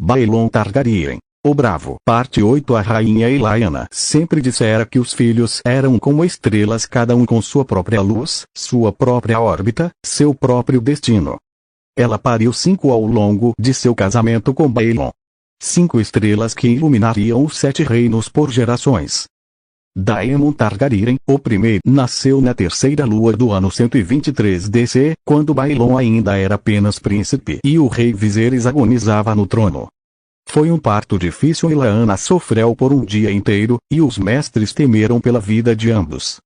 Baelon Targaryen, o Bravo. Parte 8. A rainha Elaena sempre dissera que os filhos eram como estrelas, cada um com sua própria luz, sua própria órbita, seu próprio destino. Ela pariu 5 ao longo de seu casamento com Baelon. 5 estrelas que iluminariam os 7 reinos por gerações. Daemon Targaryen, o primeiro, nasceu na terceira lua do ano 123 DC, quando Baelon ainda era apenas príncipe e o rei Viserys agonizava no trono. Foi um parto difícil e Elaena sofreu por um dia inteiro, e os mestres temeram pela vida de ambos.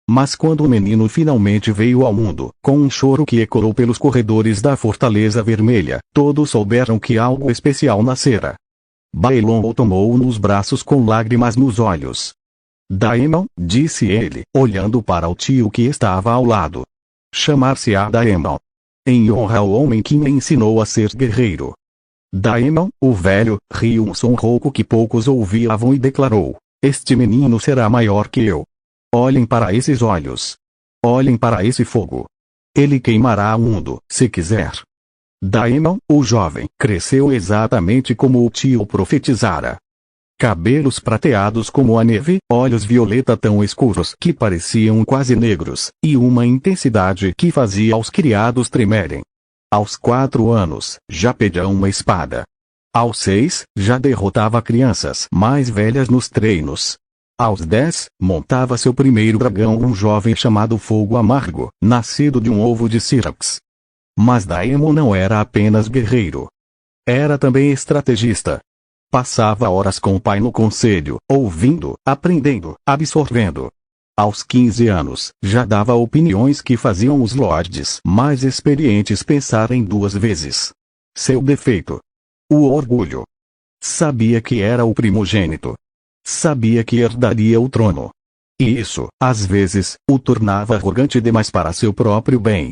Mas quando o menino finalmente veio ao mundo, com um choro que ecoou pelos corredores da Fortaleza Vermelha, todos souberam que algo especial nascera. Baelon o tomou nos braços com lágrimas nos olhos. Daemon, disse ele, olhando para o tio que estava ao lado. Chamar-se-á Daemon, em honra ao homem que me ensinou a ser guerreiro. Daemon, o velho, riu um som rouco que poucos ouviam e declarou: este menino será maior que eu. Olhem para esses olhos. Olhem para esse fogo. Ele queimará o mundo, se quiser. Daemon, o jovem, cresceu exatamente como o tio profetizara. Cabelos prateados como a neve, olhos violeta tão escuros que pareciam quase negros, e uma intensidade que fazia os criados tremerem. Aos 4 anos, já pedia uma espada. Aos 6, já derrotava crianças mais velhas nos treinos. Aos 10, montava seu primeiro dragão, um jovem chamado Fogo Amargo, nascido de um ovo de Syrax. Mas Daemon não era apenas guerreiro. Era também estrategista. Passava horas com o pai no conselho, ouvindo, aprendendo, absorvendo. Aos 15 anos, já dava opiniões que faziam os lords mais experientes pensarem 2 vezes. Seu defeito: o orgulho. Sabia que era o primogênito. Sabia que herdaria o trono. E isso, às vezes, o tornava arrogante demais para seu próprio bem.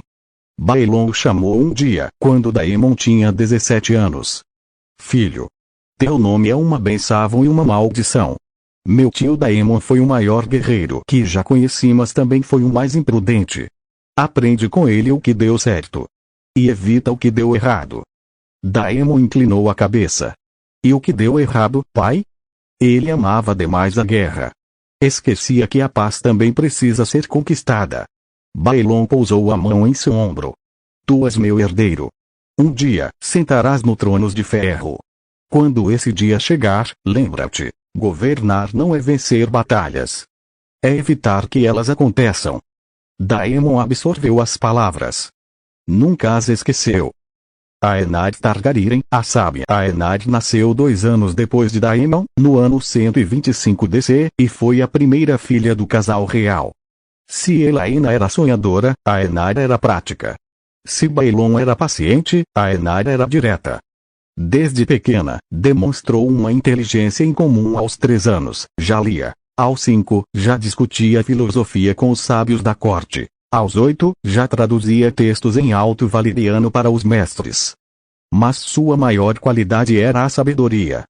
Baelon o chamou um dia, quando Daemon tinha 17 anos. Filho, teu nome é uma bênção e uma maldição. Meu tio Daemon foi o maior guerreiro que já conheci, mas também foi o mais imprudente. Aprende com ele o que deu certo. E evita o que deu errado. Daemon inclinou a cabeça. E o que deu errado, pai? Ele amava demais a guerra. Esquecia que a paz também precisa ser conquistada. Baelon pousou a mão em seu ombro. Tu és meu herdeiro. Um dia, sentarás no trono de ferro. Quando esse dia chegar, lembra-te. Governar não é vencer batalhas. É evitar que elas aconteçam. Daemon absorveu as palavras. Nunca as esqueceu. Aenard Targaryen, a sábia Aenard, nasceu 2 anos depois de Daemon, no ano 125 DC, e foi a primeira filha do casal real. Se Elaena era sonhadora, Aenard era prática. Se Baelon era paciente, Aenard era direta. Desde pequena, demonstrou uma inteligência incomum. Aos 3 anos, já lia. Aos 5, já discutia filosofia com os sábios da corte. Aos 8, já traduzia textos em alto valeriano para os mestres. Mas sua maior qualidade era a sabedoria.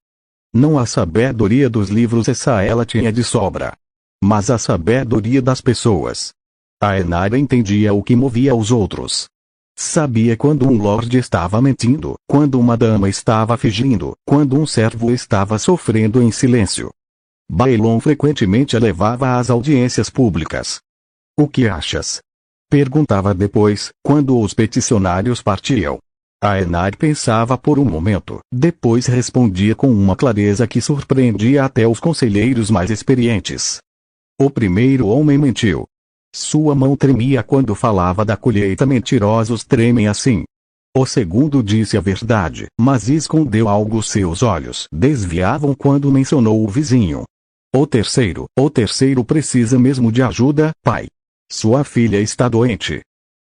Não a sabedoria dos livros, essa ela tinha de sobra. Mas a sabedoria das pessoas. Aenard entendia o que movia os outros. Sabia quando um lord estava mentindo, quando uma dama estava fingindo, quando um servo estava sofrendo em silêncio. Baelon frequentemente a levava às audiências públicas. O que achas? Perguntava depois, quando os peticionários partiam. Aenard pensava por um momento, depois respondia com uma clareza que surpreendia até os conselheiros mais experientes. O primeiro homem mentiu. Sua mão tremia quando falava da colheita. Mentirosos tremem assim. O segundo disse a verdade, mas escondeu algo. Seus olhos desviavam quando mencionou o vizinho. O terceiro precisa mesmo de ajuda, pai. Sua filha está doente.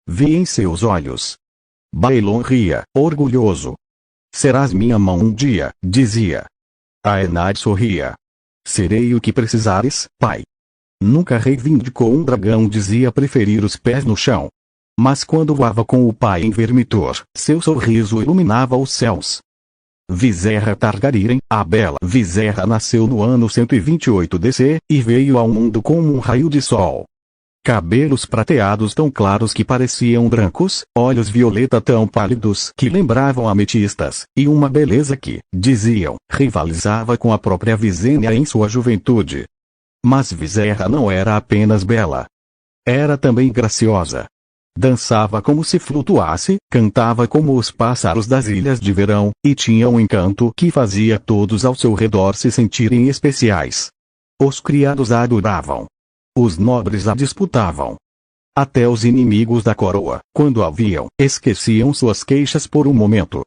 Vi em seus olhos. Baelon ria, orgulhoso. Serás minha mão um dia, dizia. Aenard sorria. Serei o que precisares, pai. Nunca reivindicou um dragão, dizia preferir os pés no chão. Mas quando voava com o pai em Vermitor, seu sorriso iluminava os céus. Viserra Targaryen, a bela Viserra, nasceu no ano 128 DC, e veio ao mundo como um raio de sol. cabelos prateados tão claros que pareciam brancos, olhos violeta tão pálidos que lembravam ametistas, e uma beleza que, diziam, rivalizava com a própria Visenya em sua juventude. Mas Vizerra não era apenas bela. Era também graciosa. Dançava como se flutuasse, cantava como os pássaros das ilhas de verão, e tinha um encanto que fazia todos ao seu redor se sentirem especiais. Os criados a adoravam. Os nobres a disputavam. Até os inimigos da coroa, quando a viam, esqueciam suas queixas por um momento.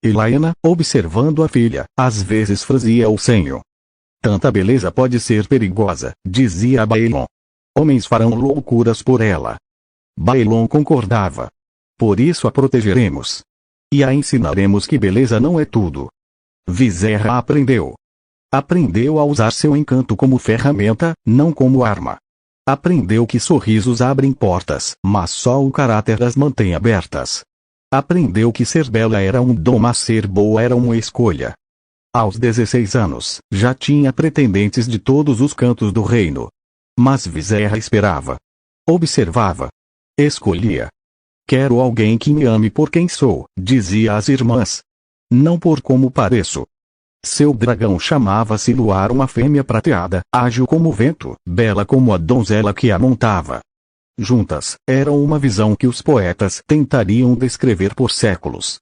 E Laena, observando a filha, às vezes franzia o senho. Tanta beleza pode ser perigosa, dizia Baelon. Homens farão loucuras por ela. Baelon concordava. Por isso a protegeremos. E a ensinaremos que beleza não é tudo. Vizerra aprendeu. Aprendeu a usar seu encanto como ferramenta, não como arma. Aprendeu que sorrisos abrem portas, mas só o caráter as mantém abertas. Aprendeu que ser bela era um dom, mas ser boa era uma escolha. Aos 16 anos, já tinha pretendentes de todos os cantos do reino. Mas Vizerra esperava. Observava. Escolhia. Quero alguém que me ame por quem sou, dizia às irmãs. Não por como pareço. Seu dragão chamava-se Luar, uma fêmea prateada, ágil como o vento, bela como a donzela que a montava. Juntas, eram uma visão que os poetas tentariam descrever por séculos.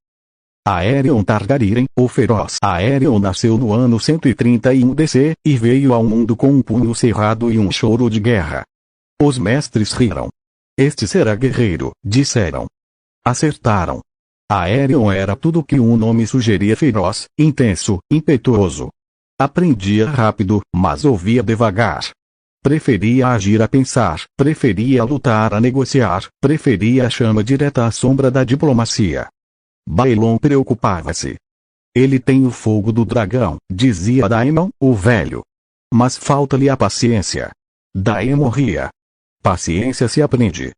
Aerion Targaryen, o feroz Aerion, nasceu no ano 131 DC, e veio ao mundo com um punho cerrado e um choro de guerra. Os mestres riram. Este será guerreiro, disseram. Acertaram. Aerion era tudo o que um nome sugeria: feroz, intenso, impetuoso. Aprendia rápido, mas ouvia devagar. Preferia agir a pensar, preferia lutar a negociar, preferia a chama direta à sombra da diplomacia. Baelon preocupava-se. Ele tem o fogo do dragão, dizia Daemon, o velho. Mas falta-lhe a paciência. Daemon ria. Paciência se aprende.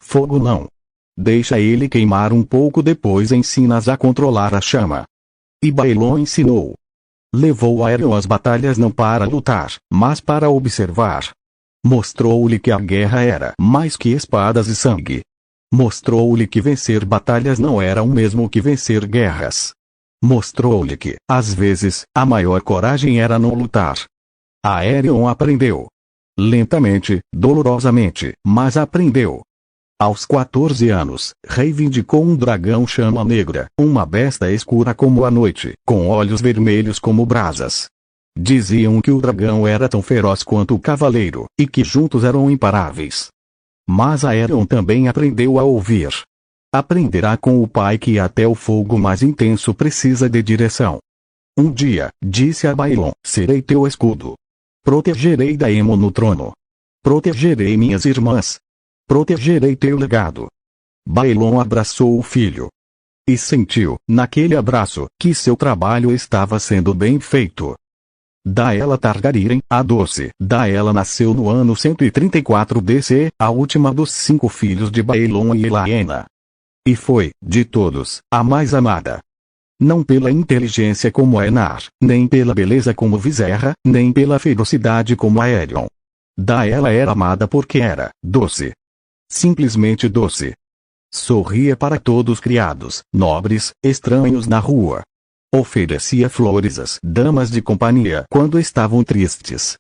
Fogo não. Deixa ele queimar um pouco, depois ensinas a controlar a chama. E Baelon ensinou. Levou Aerion às batalhas não para lutar, mas para observar. Mostrou-lhe que a guerra era mais que espadas e sangue. Mostrou-lhe que vencer batalhas não era o mesmo que vencer guerras. Mostrou-lhe que, às vezes, a maior coragem era não lutar. Aerion aprendeu. Lentamente, dolorosamente, mas aprendeu. Aos 14 anos, reivindicou um dragão chama negra, uma besta escura como a noite, com olhos vermelhos como brasas. Diziam que o dragão era tão feroz quanto o cavaleiro, e que juntos eram imparáveis. Mas Aerion também aprendeu a ouvir. Aprenderá com o pai que até o fogo mais intenso precisa de direção. Um dia, disse a Baelon, serei teu escudo. Protegerei Daemon no trono. Protegerei minhas irmãs. Protegerei teu legado. Baelon abraçou o filho. E sentiu, naquele abraço, que seu trabalho estava sendo bem feito. Daella Targaryen, a doce, Daella nasceu no ano 134 DC, a última dos 5 filhos de Baelon e Laena. E foi, de todos, a mais amada. Não pela inteligência como Aenar, nem pela beleza como Vizerra, nem pela ferocidade como Aerion. Daella era amada porque era doce. Simplesmente doce. Sorria para todos, criados, nobres, estranhos na rua. Oferecia flores às damas de companhia quando estavam tristes.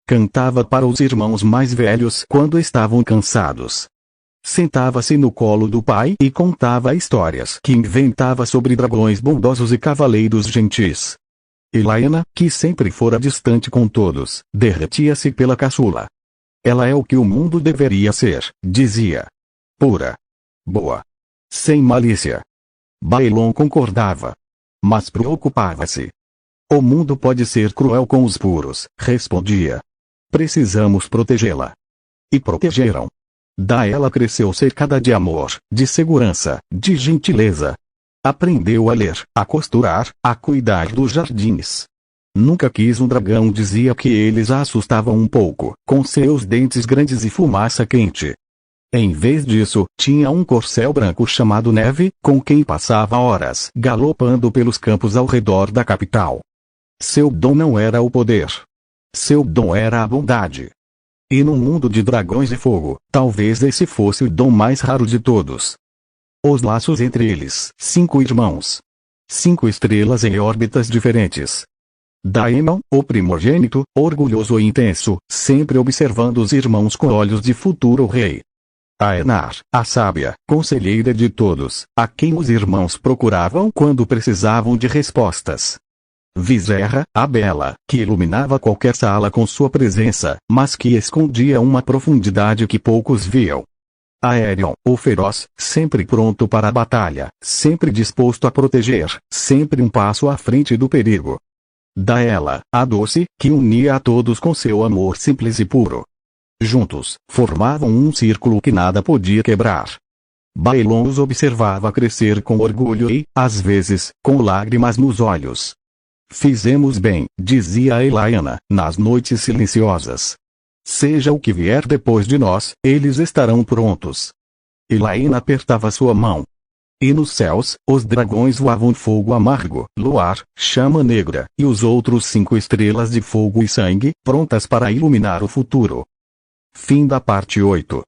Cantava para os irmãos mais velhos quando estavam cansados. Sentava-se no colo do pai e contava histórias que inventava sobre dragões bondosos e cavaleiros gentis. E Laena, que sempre fora distante com todos, derretia-se pela caçula. Ela é o que o mundo deveria ser, dizia. Pura. Boa. Sem malícia. Baelon concordava. Mas preocupava-se. O mundo pode ser cruel com os puros, respondia. Precisamos protegê-la. E protegeram. Daella cresceu cercada de amor, de segurança, de gentileza. Aprendeu a ler, a costurar, a cuidar dos jardins. Nunca quis um dragão, dizia que eles a assustavam um pouco, com seus dentes grandes e fumaça quente. Em vez disso, tinha um corcel branco chamado Neve, com quem passava horas galopando pelos campos ao redor da capital. Seu dom não era o poder. Seu dom era a bondade. E num mundo de dragões de fogo, talvez esse fosse o dom mais raro de todos. Os laços entre eles. 5 irmãos. 5 estrelas em órbitas diferentes. Daemon, o primogênito, orgulhoso e intenso, sempre observando os irmãos com olhos de futuro rei. Aenar, a sábia, conselheira de todos, a quem os irmãos procuravam quando precisavam de respostas. Visera, a bela, que iluminava qualquer sala com sua presença, mas que escondia uma profundidade que poucos viam. Aerion, o feroz, sempre pronto para a batalha, sempre disposto a proteger, sempre um passo à frente do perigo. Daela, a doce, que unia a todos com seu amor simples e puro. Juntos, formavam um círculo que nada podia quebrar. Baelon os observava crescer com orgulho e, às vezes, com lágrimas nos olhos. Fizemos bem, dizia Elaena, nas noites silenciosas. Seja o que vier depois de nós, eles estarão prontos. Elaena apertava sua mão. E nos céus, os dragões voavam fogo amargo, luar, chama negra, e os outros 5 estrelas de fogo e sangue, prontas para iluminar o futuro. Fim da parte 8.